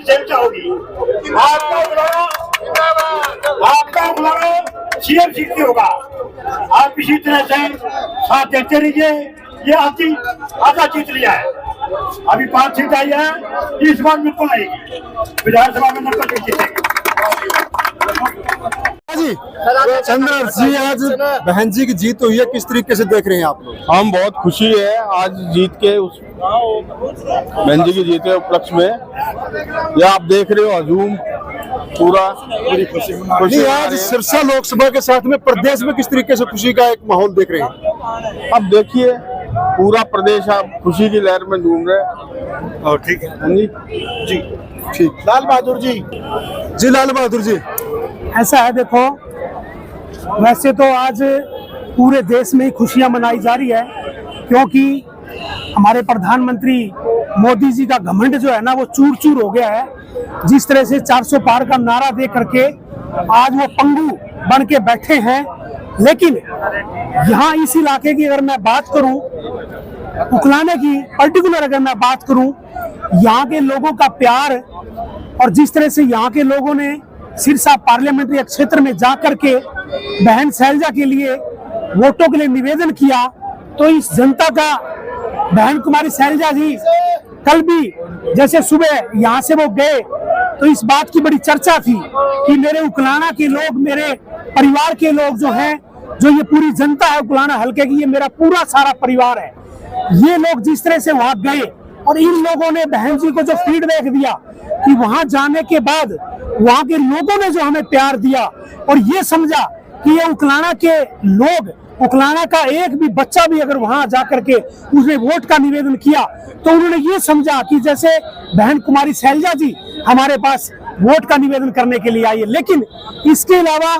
चर्चा होगी। आपका बुलाना सीएम सीट से होगा। आप इसी तरह से साथ देते रहिए। ये आधा जीत लिया है, अभी 5 सीट आई है, इस बार बिल्कुल आएगी। विधानसभा में नंबर जीतेंगे जी। चंद्र जी, आज बहन जी की जीत हुई है, किस तरीके से देख रहे हैं आप लोग? हम बहुत खुशी है आज जीत के, उस बहन जी की जीत के उपलक्ष्य में। ये आप देख रहे हो हजूम पूरा खुशी। आज सिरसा लोकसभा के साथ में प्रदेश में किस तरीके से खुशी का एक माहौल देख रहे हैं? अब देखिए पूरा प्रदेश आप खुशी की लहर में झूम रहे। और ठीक है जी, ठीक। लाल बहादुर जी। लाल बहादुर जी, ऐसा है, देखो वैसे तो आज पूरे देश में ही खुशियां मनाई जा रही है, क्योंकि हमारे प्रधानमंत्री मोदी जी का घमंड जो है ना वो चूर चूर हो गया है। जिस तरह से 400 पार का नारा दे करके आज वो पंगु बन के बैठे हैं। लेकिन यहाँ इस इलाके की अगर मैं बात करूं, उकलाने की पर्टिकुलर अगर मैं बात करूं, यहाँ के लोगों का प्यार और जिस तरह से यहाँ के लोगों ने सिरसा पार्लियामेंट्री क्षेत्र में जा करके बहन शैलजा के लिए वोटों के लिए निवेदन किया, तो इस जनता का बहन कुमारी शैलजा जी कल भी जैसे सुबह यहाँ से वो गए तो इस बात की बड़ी चर्चा थी कि मेरे उकलाना के लोग, मेरे परिवार के लोग जो हैं, जो ये पूरी जनता है उकलाना हल्के की, ये मेरा पूरा सारा परिवार है। ये लोग जिस तरह से वहां गए और इन लोगों ने बहन जी को जो फीडबैक दिया कि वहां जाने के बाद वहां के लोगों ने जो हमें प्यार दिया और ये समझा कि ये उकलाना के लोग, उकलाना का एक भी बच्चा भी अगर वहां जाकर के उसने वोट का निवेदन किया तो उन्होंने ये समझा कि जैसे बहन कुमारी शैलजा जी हमारे पास वोट का निवेदन करने के लिए आई है। लेकिन इसके अलावा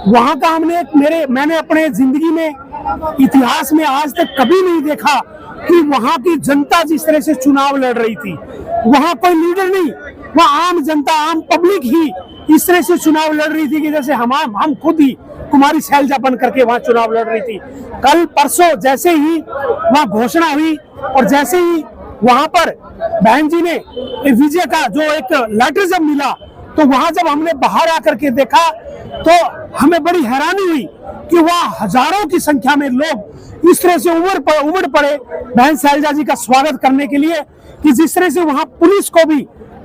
वहां का मैंने अपने जिंदगी में, इतिहास में आज तक कभी नहीं देखा कि वहां की जनता जिस तरह से चुनाव लड़ रही थी, वहां कोई लीडर नहीं, वहां आम जनता, आम पब्लिक ही इस तरह से चुनाव लड़ रही थी कि जैसे हम खुद ही कुमारी शैलजा बन करके वहां चुनाव लड़ रही थी। कल परसों जैसे ही वहां घोषणा हुई और जैसे ही वहां पर बहन जी ने विजय का जो एक लेटर जब मिला, तो वहां जब हमने बाहर आकर के देखा तो हमें बड़ी हैरानी हुई कि वहां हजारों की संख्या में लोग इस तरह से उमड़ पड़े बहन शैलजा जी का स्वागत करने के लिए कि जिस तरह से वहां पुलिस को भी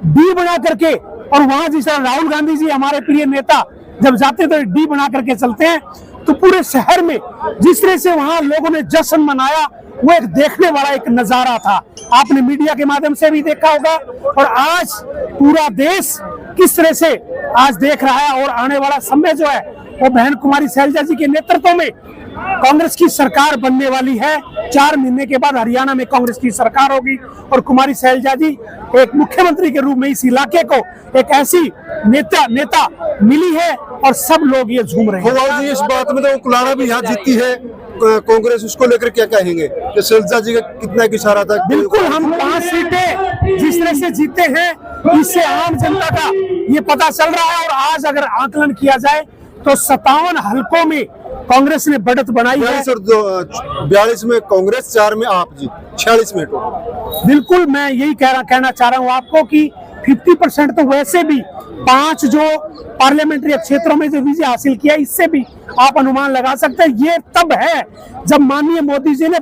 डी बना करके, और वहां जिस तरह राहुल गांधी जी हमारे प्रिय नेता जब जाते तो डी बना करके चलते हैं, तो पूरे शहर में जिस तरह से वहां लोगों ने जश्न मनाया वो एक देखने वाला एक नजारा था। आपने मीडिया के माध्यम से भी देखा होगा और आज पूरा देश किस तरह से आज देख रहा है। और आने वाला समय जो है वो बहन कुमारी शैलजा जी के नेतृत्व में कांग्रेस की सरकार बनने वाली है। 4 महीने के बाद हरियाणा में कांग्रेस की सरकार होगी और कुमारी शैलजा जी एक मुख्यमंत्री के रूप में इस इलाके को एक ऐसी नेता मिली है और सब लोग ये झूम रहे हैं। इस बात में तो उकलाना भी यहाँ जीती है कांग्रेस, उसको लेकर क्या कहेंगे कि शैलजा जी का कितना की इशारा था? बिल्कुल, हम 5 सीटें जिस तरह से जीते हैं इससे आम जनता का ये पता चल रहा है। और आज अगर आकलन किया जाए तो 57 हलकों में कांग्रेस ने बढ़त बनाई है। 42 में कांग्रेस, 4 में आप जी, 46 में टोटल। बिल्कुल, मैं यही कहना चाह रहा हूँ आपको कि 50% तो वैसे भी 5 जो पार्लियामेंट्री क्षेत्रों में जो विजय हासिल किया, इससे भी आप अनुमान लगा सकते हैं। ये तब है जब माननीय मोदी जी ने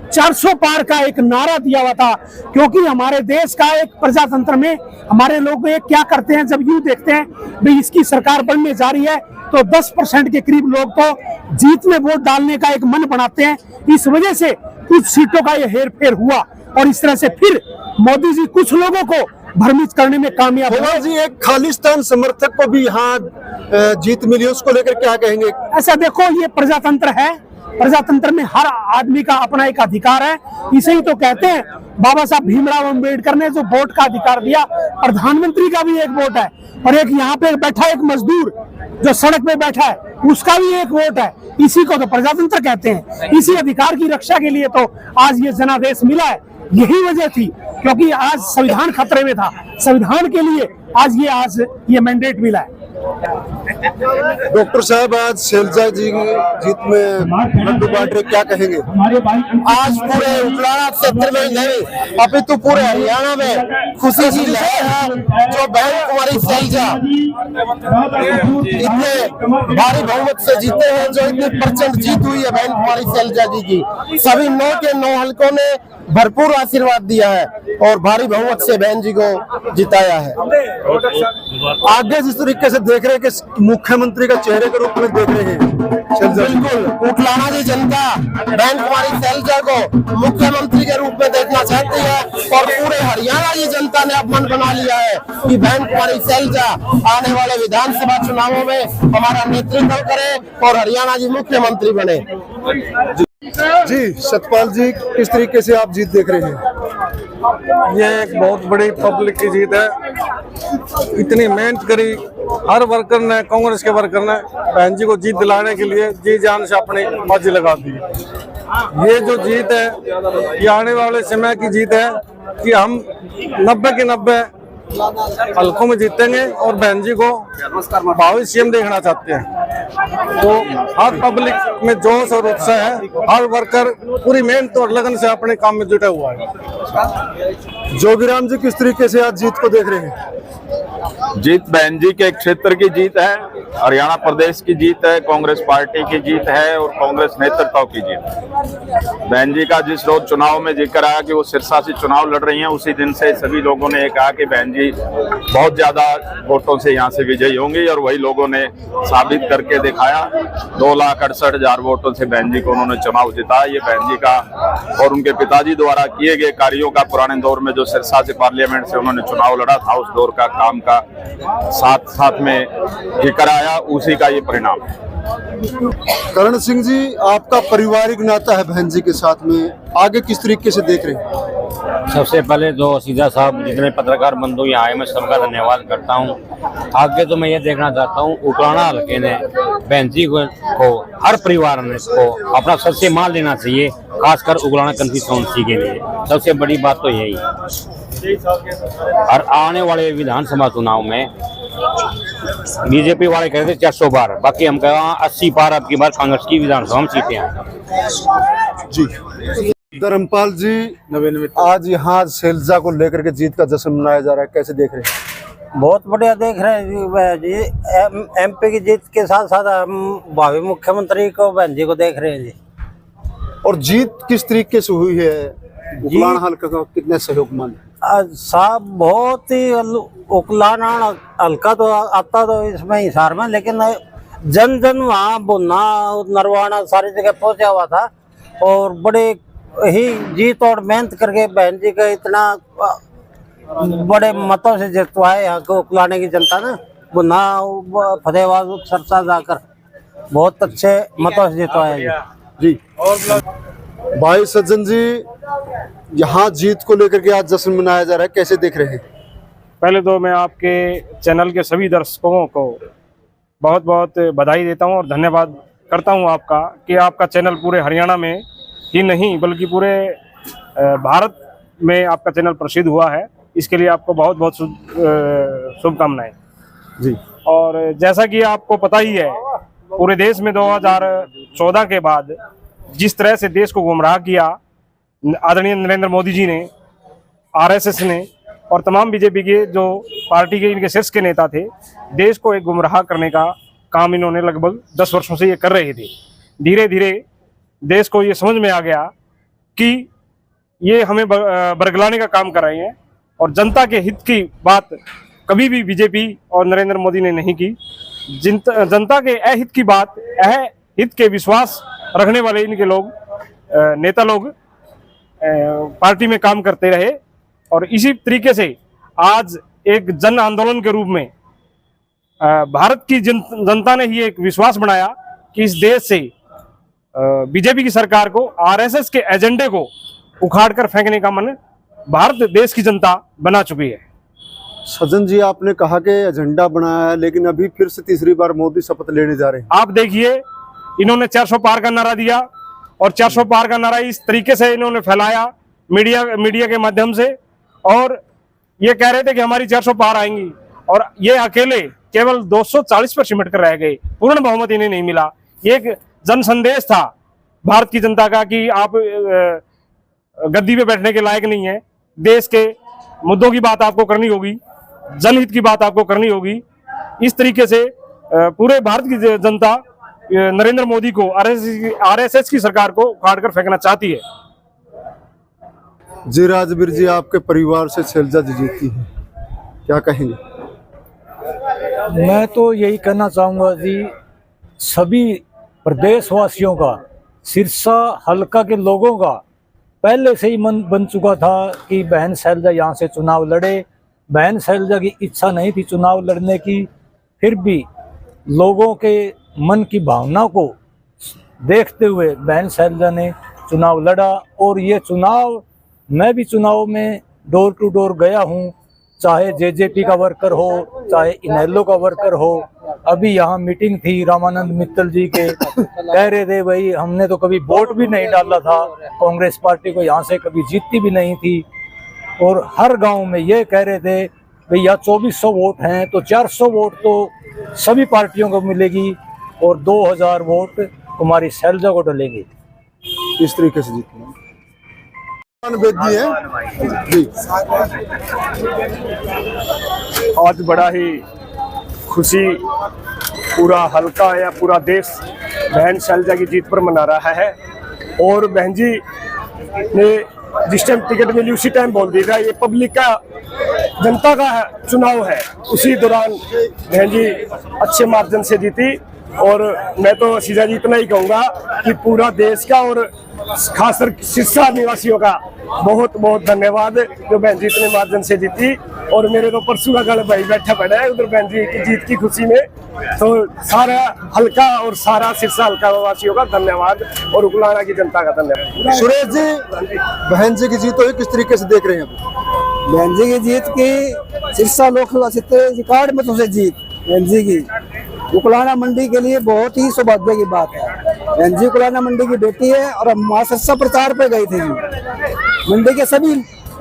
400 पार का एक नारा दिया हुआ था, क्योंकि हमारे देश का एक प्रजातंत्र में हमारे लोग क्या करते हैं, जब यूं देखते हैं भाई इसकी सरकार बनने जा रही है तो 10% के करीब लोग तो जीत में वोट डालने का एक मन बनाते हैं। इस वजह से कुछ सीटों का ये हेर फेर हुआ और इस तरह से फिर मोदी जी कुछ लोगों को भ्रमित करने में कामयाब हुआ। जी, एक खालिस्तान समर्थक को भी यहाँ जीत मिली, उसको लेकर क्या कहेंगे? ऐसा देखो, ये प्रजातंत्र है, प्रजातंत्र में हर आदमी का अपना एक अधिकार है। इसे ही तो कहते हैं बाबा साहब भीमराव अम्बेडकर ने जो वोट का अधिकार दिया, प्रधानमंत्री का भी एक वोट है और एक यहाँ पे बैठा एक मजदूर जो सड़क पे बैठा है उसका भी एक वोट है। इसी को तो प्रजातंत्र कहते हैं। इसी अधिकार की रक्षा के लिए तो आज ये जनादेश मिला है। यही वजह थी क्योंकि आज संविधान खतरे में था, संविधान के लिए आज ये मैंडेट मिला है। डॉक्टर साहब, आज शैलजा जी की जीत में लड्डू बांट रहे, क्या कहेंगे? आज पूरे उकलाना क्षेत्र में नहीं, अभी तो पूरे हरियाणा में खुशी की लहर है। जो बहन कुमारी शैलजा इतने भारी बहुमत से जीते हैं, जो इतनी प्रचंड जीत हुई है बहन कुमारी शैलजा जी की, सभी 9 के 9 हलकों ने भरपूर आशीर्वाद दिया है और भारी बहुमत से बहन जी को जिताया है। आगे जिस तरीके से देख रहे हैं कि मुख्यमंत्री का चेहरे के रूप में देख रहे हैं शैलजा, बिल्कुल उकलाना की जनता बहन कुमारी शैलजा को मुख्यमंत्री के रूप में देखना चाहती है और पूरे हरियाणा की जनता ने अब मन बना लिया है कि बहन कुमारी शैलजा आने वाले विधानसभा चुनावों में हमारा नेतृत्व करे और हरियाणा की मुख्यमंत्री बने। जी सतपाल जी, किस तरीके से आप जीत देख रहे हैं? ये एक बहुत बड़ी पब्लिक की जीत है। इतनी मेहनत करी हर वर्कर ने, कांग्रेस के वर्कर ने बहन जी को जीत दिलाने के लिए जी जान से अपनी बाजी लगा दी। ये जो जीत है ये आने वाले समय की जीत है कि हम 90 के 90 हल्कों में जीतेंगे और बहन जी को भावी सीएम देखना चाहते हैं। तो हर पब्लिक में जोश और उत्साह है, हर वर्कर पूरी मेहनत और लगन से अपने काम में जुटा हुआ है। जोगीराम जी, किस तरीके से आज जीत को देख रहे हैं? जीत बहन जी के क्षेत्र की जीत है, हरियाणा प्रदेश की जीत है, कांग्रेस पार्टी की जीत है और कांग्रेस नेतृत्व की जीत है। बहन जी का जिस रोज चुनाव में जिक्र आया कि वो सिरसा से चुनाव लड़ रही हैं, उसी दिन से सभी लोगों ने ये कहा कि बहन जी बहुत ज्यादा वोटों से यहाँ से विजयी होंगी और वही लोगों ने साबित करके दिखाया। 2,68,000 वोटों से बहन जी को उन्होंने चुनाव जिताया। ये बहन जी का और उनके पिताजी द्वारा किए गए कार्यों का, पुराने दौर में जो सिरसा से पार्लियामेंट से उन्होंने चुनाव लड़ा था, उस दौर का काम का साथ साथ में जिक्र आया, उसी का ये परिणाम है। करण सिंह जी, आपका पारिवारिक नाता है बहन जी के साथ में, आगे किस तरीके से देख रहे हैं? सबसे पहले तो सीधा साहब जितने पत्रकार बंधु यहाँ आए, मैं सबका धन्यवाद करता हूँ। आगे तो मैं ये देखना चाहता हूँ उकलाना हल्के ने बहन जी को हर परिवार ने को अपना सबसे मान लेना चाहिए, खासकर उकलाना कंस्टिट्यूएंसी के लिए। सबसे बड़ी बात तो यही है। और आने वाले विधानसभा चुनाव में बीजेपी वाले कहते 400 बार, बाकी हम कहा 80 बार अब की बार कांग्रेस की विधानसभा में सीटें आए। जी धर्मपाल जी, आज यहाँ शैलजा को लेकर के जीत का जश्न मनाया जा रहा है, कैसे देख रहे हैं? बहुत बढ़िया देख रहे हैं जी। एमपी की जीत के साथ साथ हम भावी मुख्यमंत्री को बहन जी को देख रहे हैं जी। और जीत किस तरीके से हुई है? उकलाना हल्का का कितने सहयोग मान साहब? बहुत ही उकलाना हल्का तो आता तो इसमें हिसार में, लेकिन जन जन वहाँ बुन्ना नरवाना सारी जगह पहुंचा हुआ था और बड़े ही जीत और मेहनत करके बहन जी का इतना बड़े मतों से जितवाए यहाँ को उकलाने की जनता ने। बुन्ना फतेहाबाद सरसा जाकर बहुत अच्छे मतों से जितवाया जी। भाई सज्जन जी, यहाँ जीत को लेकर के आज जश्न मनाया जा रहा है, कैसे देख रहे हैं? पहले तो मैं आपके चैनल के सभी दर्शकों को बहुत बहुत बधाई देता हूँ और धन्यवाद करता हूँ आपका कि आपका चैनल पूरे हरियाणा में ही नहीं बल्कि पूरे भारत में आपका चैनल प्रसिद्ध हुआ है। इसके लिए आपको बहुत बहुत शुभकामनाएं जी। और जैसा कि आपको पता ही है, पूरे देश में 2014 के बाद जिस तरह से देश को गुमराह किया आदरणीय नरेंद्र मोदी जी ने, आरएसएस ने और तमाम बीजेपी के जो पार्टी के इनके शीर्ष के नेता थे, देश को एक गुमराह करने का काम इन्होंने लगभग 10 वर्षों से ये कर रहे थे। धीरे धीरे देश को ये समझ में आ गया कि ये हमें बरगलाने का काम कर रहे हैं और जनता के हित की बात कभी भी बीजेपी और नरेंद्र मोदी ने नहीं की। जनता के अहित की बात, अहित के विश्वास रखने वाले इनके लोग नेता लोग पार्टी में काम करते रहे और इसी तरीके से आज एक जन आंदोलन के रूप में भारत की जनता ने ही एक विश्वास बनाया कि इस देश से बीजेपी की सरकार को, आरएसएस के एजेंडे को उखाड़ कर फेंकने का मन भारत देश की जनता बना चुकी है। सज्जन जी, आपने कहा कि एजेंडा बनाया है, लेकिन अभी फिर से तीसरी बार मोदी शपथ लेने जा रहे हैं। आप देखिए, इन्होंने 400 पार का नारा दिया और 400 पार का नारा इस तरीके से इन्होंने फैलाया मीडिया के माध्यम से, और ये कह रहे थे कि हमारी 400 पार आएंगी और ये अकेले केवल 240 पर सिमट कर रह गए, पूर्ण बहुमत इन्हें नहीं मिला। ये एक जन संदेश था भारत की जनता का कि आप गद्दी पे बैठने के लायक नहीं है, देश के मुद्दों की बात आपको करनी होगी, जनहित की बात आपको करनी होगी। इस तरीके से पूरे भारत की जनता नरेंद्र मोदी को, आरएसएस की सरकार को उखाड़ कर फेंकना चाहती है। जी राजवीर जी, आपके परिवार से शैलजा जी जीती है, क्या कहेंगे? मैं तो यही कहना चाहूँगा जी, सभी प्रदेशवासियों का, सिरसा हलका के लोगों का पहले से ही मन बन चुका था कि बहन शैलजा यहाँ से चुनाव लड़े। बहन शैलजा की इच्छा नहीं थी चुनाव लड़ने की, फिर भी लोगों के मन की भावना को देखते हुए बहन शैलजा ने चुनाव लड़ा। और ये चुनाव, मैं भी चुनाव में डोर टू डोर गया हूँ, चाहे जेजेपी का वर्कर हो, चाहे इनेलो का वर्कर हो। अभी यहाँ मीटिंग थी, रामानंद मित्तल जी के कह रहे थे भाई हमने तो कभी वोट भी नहीं डाला था कांग्रेस पार्टी को, यहाँ से कभी जीतती भी नहीं थी। और हर गांव में ये कह रहे थे भैया 2400 वोट हैं तो 400 वोट तो सभी पार्टियों को मिलेगी और 2000 वोट कुमारी शैलजा को डलेंगे। इस तरीके से जीती है जी। आज बड़ा ही खुशी पूरा हलका या पूरा देश बहन शैलजा की जीत पर मना रहा है। और बहन जी ने जिस टाइम टिकट मिली उसी टाइम बोल दिया ये पब्लिक का, जनता का चुनाव है। उसी दौरान बहन जी अच्छे मार्जिन से जीती। और मैं तो सीधा जी इतना ही कहूँगा कि पूरा देश का और खासकर सिरसा निवासियों का बहुत बहुत धन्यवाद जो बहन जी इतने मार्जिन से जीती। और मेरे तो परसों का गढ़ भाई बैठा पड़ा है उधर बहन जी की जीत की खुशी में, तो सारा हल्का और सारा सिरसा हल्का वासियों का धन्यवाद और उकलाना की जनता का धन्यवाद। सुरेश जी, बहन जी की जीत हुई, किस तरीके से देख रहे हैं आप? बहन जी की जीत की, सिरसा लोकसभा क्षेत्र रिकॉर्ड मतों से जीत बहन जी की उकलाना मंडी के लिए बहुत ही सौभाग्य की बात है। बहन जी उकलाना मंडी की बेटी है और हम वहाँ सिरसा प्रचार पे गए थे जी। मंडी के सभी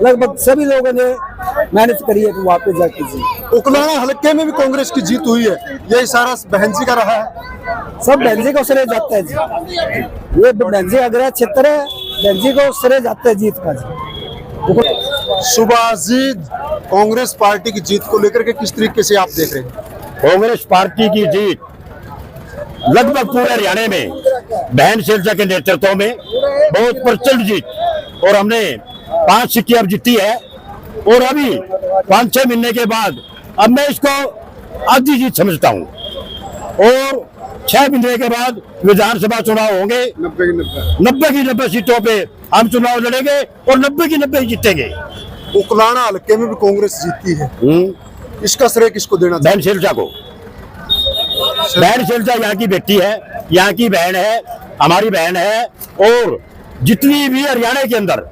लगभग सभी लोगों ने मेहनत करी है वहाँ पे जाके जी। उकलाना हल्के में भी कांग्रेस की जीत हुई है, ये इशारा बहन जी का रहा है। सब बहन जी को श्रेय जाता है जी। ये बहन जी अग्रह क्षेत्र है, बहन जी को श्रेय जाता है जीत का जी। सुभाष जी, कांग्रेस पार्टी की जीत को लेकर के किस तरीके से आप देख रहे हैं? कांग्रेस पार्टी की जीत लगभग पूरे हरियाणा में बहन शैलजा के नेतृत्व में बहुत प्रचंड जीत, और हमने 5 सीटें अब जीती है। और अभी 5-6 महीने के बाद अब मैं इसको आधी जीत समझता हूँ। और 6 महीने के बाद विधानसभा चुनाव होंगे, 90 की 90 सीटों पे हम चुनाव लड़ेंगे और 90 की 90 जीतेंगे। उकलाना हल्के में भी कांग्रेस जीती है, इसका श्रेय किसको देना चाहिए? बहन शैलजा को। बहन शैलजा यहाँ की बेटी है, यहाँ की बहन है, हमारी बहन है। और जितनी भी हरियाणा के अंदर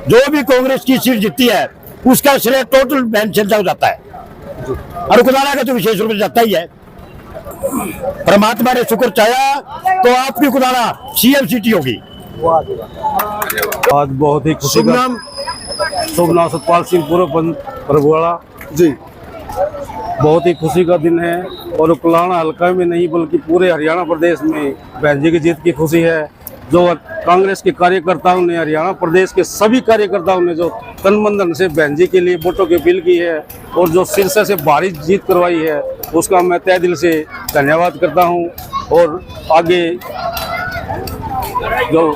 जो भी कांग्रेस की सीट जीती है उसका श्रेय टोटल बहन शैलजा को जाता है, और उकलाना का तो विशेष रूप से जाता ही है। परमात्मा ने शुक्र चाहा तो आपकी उकलाना सीएम सीटी होगी। आज बहुत ही खुशी शुभ नाम? शुभ नाम सतपाल सिंह पूर्व प्रभुवाड़ा जी। बहुत ही खुशी का दिन है और उकलाना हल्का में नहीं बल्कि पूरे हरियाणा प्रदेश में बहन जी की जीत की खुशी है। जो कांग्रेस के कार्यकर्ताओं ने, हरियाणा प्रदेश के सभी कार्यकर्ताओं ने जो तन मन धन से बहन जी के लिए वोटों की अपील की है और जो सिरसा से भारी जीत करवाई है उसका मैं तहे दिल से धन्यवाद करता हूं। और आगे जो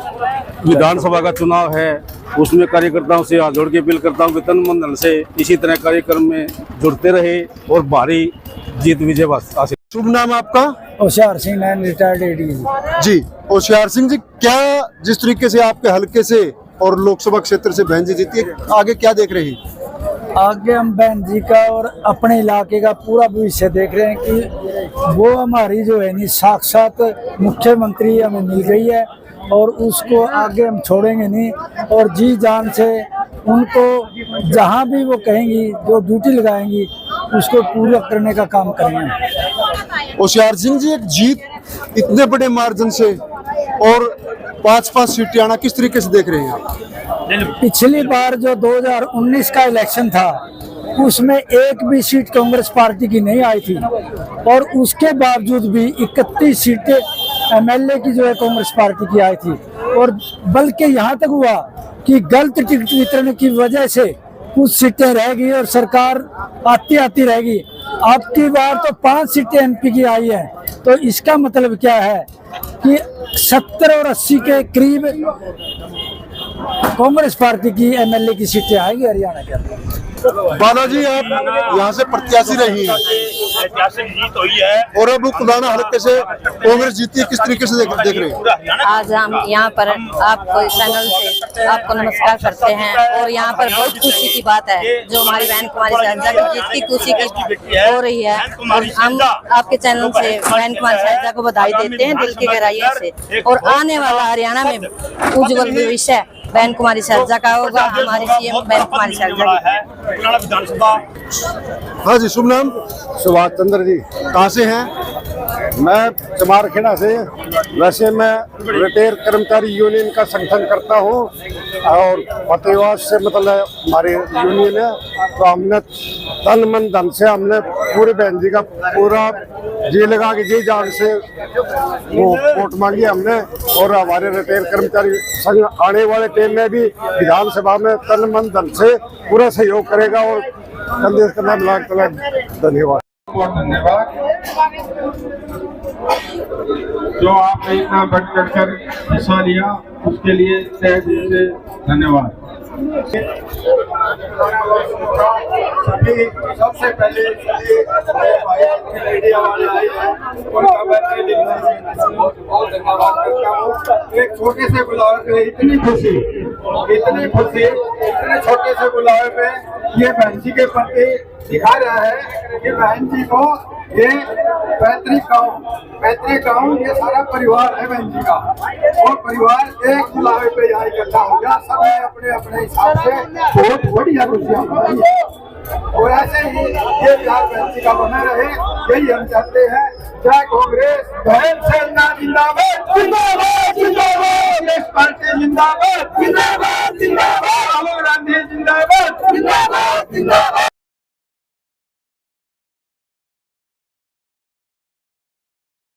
विधानसभा का चुनाव है उसमें कार्यकर्ताओं से हाथ जोड़ के अपील करता हूं कि तन मन धन से इसी तरह कार्यक्रम में जुड़ते रहे और भारी जीत विजय हासिल। शुभ नाम आपका? होशियार सिंह, रिटायर्ड एडीजी जी। होशियार सिंह जी, क्या जिस तरीके से आपके हल्के से और लोकसभा क्षेत्र से बहन जी जीती है, आगे क्या देख रहे हैं? आगे हम बहन जी का और अपने इलाके का पूरा भविष्य देख रहे हैं कि वो हमारी जो है नी साक्षात मुख्यमंत्री हमें मिल गई है और उसको आगे हम छोड़ेंगे नहीं। और जी जान से उनको जहाँ भी वो कहेंगी, जो ड्यूटी लगाएंगी उसको पूरा करने का काम करेंगे। होशियार सिंह जी, एक जीत इतने बड़े मार्जिन से और 5-5 सीटें आना किस तरीके से देख रहे हैं आप? पिछली बार जो 2019 का इलेक्शन था उसमें एक भी सीट कांग्रेस पार्टी की नहीं आई थी, और उसके बावजूद भी 31 सीटें एमएलए की जो है कांग्रेस पार्टी की आई थी। और बल्कि यहाँ तक हुआ कि गलत टिकट वितरण की वजह से कुछ सीटें रह गई और सरकार आती आती रह गई। अब की बार तो 5 सीटें एमपी की आई हैं, तो इसका मतलब क्या है कि 70 और 80 के करीब कांग्रेस पार्टी की एमएलए की सीटें आएंगी हरियाणा के अंदर। बालाजी, आप यहाँ से प्रत्याशी रही हैं ऐतिहासिक जीत हुई है और अब कुलाना हल्के से कांग्रेस जीती है, किस तरीके से देख रहे हैं? आज हम यहाँ पर आपको चैनल से आपको नमस्कार करते हैं, और यहाँ पर बहुत खुशी की बात है जो हमारी बहन कुमारी शैलजा की जीत की खुशी की हो रही है, और हम आपके चैनल से बहन कुमारी शैलजा को बधाई देते हैं दिल की गहराइयों से। और आने वाला हरियाणा में उज्जवल भविष्य बहन कुमारी शैलजा का होगा, हमारी सीएम बहन कुमारी शैलजा की। विधानसभा। हाँ जी, शुभ नाम? सुभाष चंद्र जी। कहाँ से हैं? मैं चमारखेड़ा से। वैसे मैं रिटायर कर्मचारी यूनियन का संगठन करता हूँ, और फतेहाबाद से मतलब हमारी यूनियन है। तो हमने तन मन धन से हमने पूरे बहन जी का पूरा जी लगा के जी जान से वो वोट मांगी हमने, और हमारे रिटायर कर्मचारी संघ आने वाले टाइम में भी विधानसभा में तन मन धन से पूरा सहयोग करेगा। और संदेश करना धन्यवाद। धन्यवाद जो आपने इतना बढ़ चढ़ कर हिस्सा लिया, उसके लिए तहे दिल से धन्यवाद। सबसे पहले मीडिया वाले आए हैं, उनका मैं बहुत धन्यवाद करता हूँ। एक छोटे से बुलावे पे इतनी खुशी, इतने छोटे से बुलावे पे ये बहन जी के प्रति दिखा रहा है कि बहन जी को ये पैतृक गाँव ये सारा परिवार है बहन जी का, और परिवार एक बुलावे पे यहाँ इकट्ठा हो गया। सबने अपने अपने हिसाब से बहुत बढ़िया खुशियाँ मनाई है, और ऐसे ही ये प्यार बहन जी का बना रहे, यही हम चाहते हैं। जय कांग्रेस, बहन शैलजा जिंदाबाद, जिंदाबाद, जिंदाबाद, कांग्रेस पार्टी जिंदाबाद, जिंदाबाद, जिंदाबाद, राहुल गांधी जिंदाबाद, जिंदाबाद, जिंदाबाद।